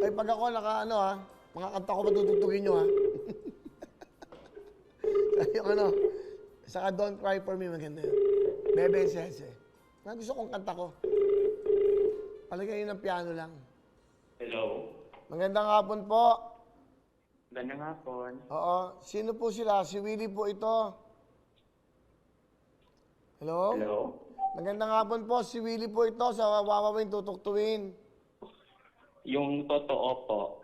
Ay, pag ako naka, ano ha, mga kanta ko matutugtugin nyo ha. Yung ano, saka Don't Cry For Me, maganda yun. Bebe Sese. Gusto kong kanta ko. Palagay yun ng piano lang. Hello? Magandang hapon po. Gandang hapon. Oo. Sino po sila? Si Willie po ito. Hello? Hello? Magandang hapon po. Si Willie po ito sa Wawawin Tutuktuin. Yung totoo po.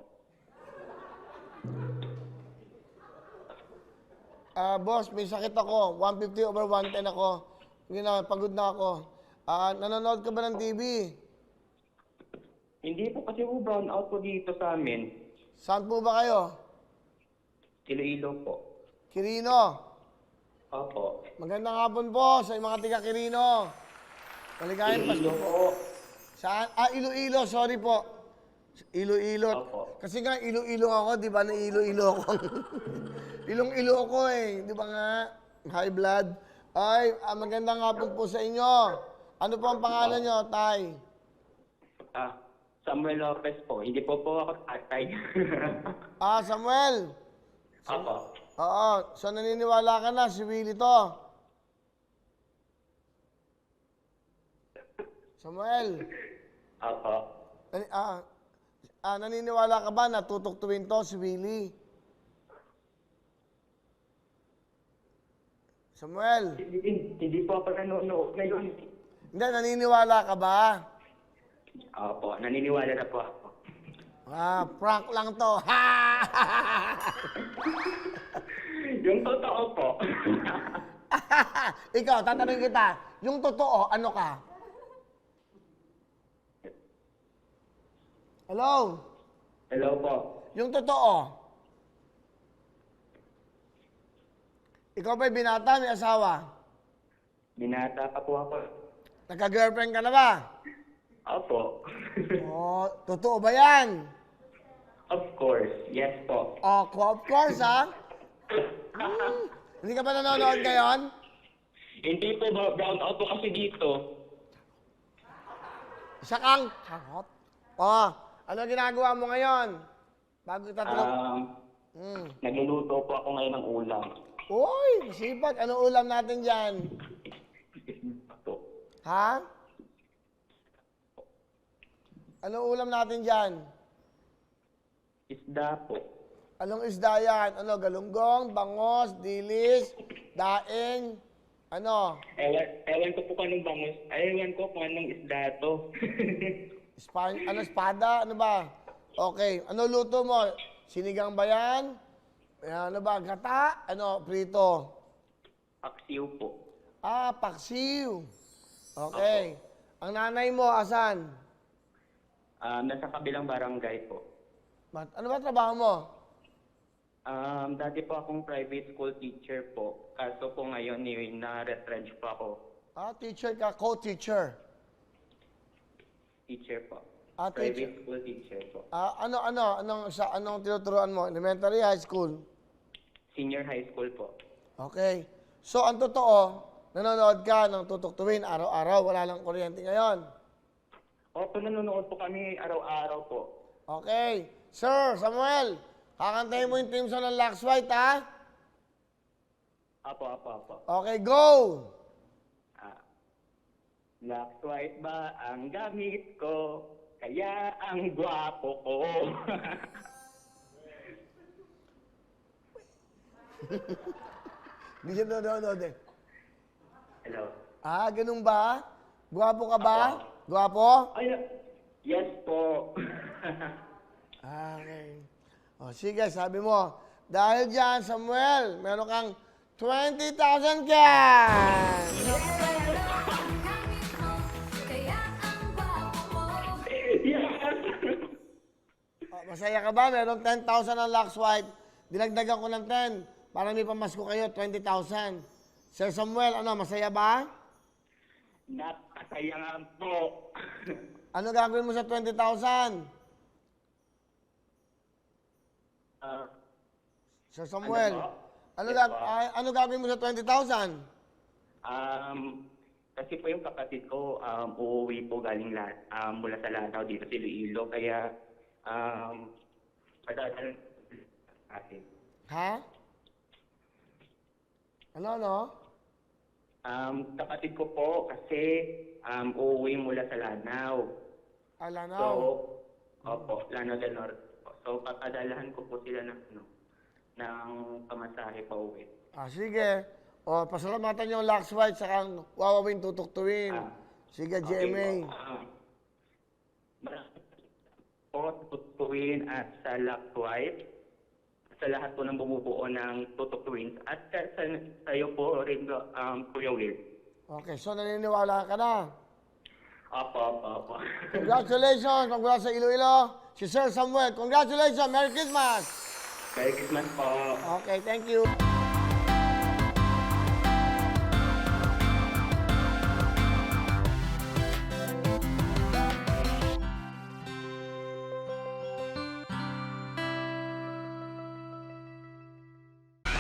Boss, may sakit ako. 150 over 110 ako. Yun na, pagod na ako. Nanonood ka ba ng TV? Hindi po kasi po brown out po dito sa amin. Saan po ba kayo? Iloilo po. Quirino. Opo. Magandang hapon po sa mga tiga Quirino. Maligayang Pasko Iloilo po. po. Saan? Iloilo. Sorry po. Iloilo. Opo. Kasi nga Iloilo ako, di ba? Na Iloilo ako. Ilong-ilo ako eh. Di ba nga? High blood. Ay, magandang hapon po sa inyo. Ano po ang pangalan nyo, Tay? Samuel Lopez po. Hindi po ako tatay. Samuel. Opo. Oo. So, naniniwala ka na si Willie to. Samuel. Opo. Naniniwala ka ba na tutuktuin to si Willie? Samuel. Hindi po ako nanonood ngayon. Hindi, naniniwala ka ba? Opo. Naniniwala na po ako. Prank lang to. Ha! Yung totoo po. Ikaw, tatanungin kita. Yung totoo, ano ka? Hello? Hello po. Yung totoo. Ikaw ba'y binata, may asawa? Binata pa po ako. Nagka-girlfriend ka na ba? Opo. Totoo ba yan? Of course. Yes po. Of course, ha? Hindi ka ba nanonood ngayon? Hindi po brown out po kasi dito. Isa kang charot. Ano ginagawa mo ngayon? Bago tatanong. Nagluluto po ako ngayon ng ulam. Uy, sipag. Anong ulam natin dyan? Po. Ha? Anong ulam natin dyan? Isda po. Anong isda yan? Ano, galunggong, bangos, dilis, daing, ano? Ewan ko po kung anong bangus. Ewan ko kung anong isda to. Espada? Ano ba? Okay. Ano luto mo? Sinigang ba yan? Ano ba? Gata? Ano? Prito? Paksiw po. Paksiw. Okay. Ang nanay mo, asan? Nasa kabilang barangay po. Ano ba trabaho mo? Dati po akong private school teacher po. Kaso po ngayon na-retrench po ako. Teacher ka, co-teacher. Teacher po. Teacher. Private school teacher po. Anong tinuturuan mo? Elementary, high school? Senior high school po. Okay. So, ang totoo, nanonood ka ng tutuktuin araw-araw, wala lang kuryente ngayon. Opo, nanonood po kami araw-araw po. Okay. Sir, Samuel, kakantahin mo yung team song ng Lux White, ha? Apo. Okay, go! Black white ba ang gamit ko? Kaya ang gwapo ko. Hindi siya nanonood eh. Hello? Ganun ba? Gwapo ka ba? Apo. Gwapo? Ay, yes po. Okay. Sige, sabi mo, dahil dyan, Samuel, meron kang 20,000 cash! Yes! Masaya ka ba? Meron 10,000 ang Lux White. Dinagdagan ko ng 10 para may pamasko kayo, 20,000. Sir Samuel, masaya ba? Napakasaya nga po. Ano gagawin mo sa 20,000? Sir Samuel, ano gagawin mo sa 20,000? Kasi po yung kapatid ko, uuwi po galing mula sa Lanao dito sa Iloilo. Kaya padadalhan atin. Ha? Ano? Kapatid ko po kasi uuwi mula sa Lanao. Alanaw. So, opo, Lanao del Norte po. So, papadalahan ko po sila ng pamasahe pa uwi. Sige. O, pasalamatan yung Lux White sa kang wawawin tutuktuin. Sige, GMA. Po, tututuin at sa Lux White, sa lahat po ng bumubuo ng Tutok Twins at sa iyo po rin, Kuya Will. Okay, so naniniwala ka na. Opo. Congratulations! Congrats sa Iloilo. Si Sir Samuel, congratulations! Merry Christmas! Merry Christmas po. Okay, thank you.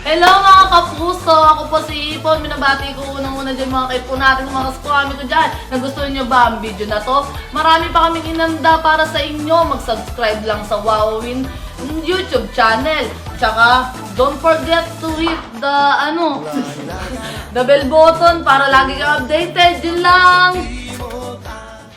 Hello mga kapuso! Ako po si Ipon. Minabati ko unang-una dyan mga kaipo natin, mga kaskwami ko dyan. Nagustuhan nyo ba ang video na to? Marami pa kaming inanda para sa inyo. Mag-subscribe lang sa Wowin YouTube channel. Tsaka, don't forget to hit the, the bell button para lagi kang updated. Yun lang!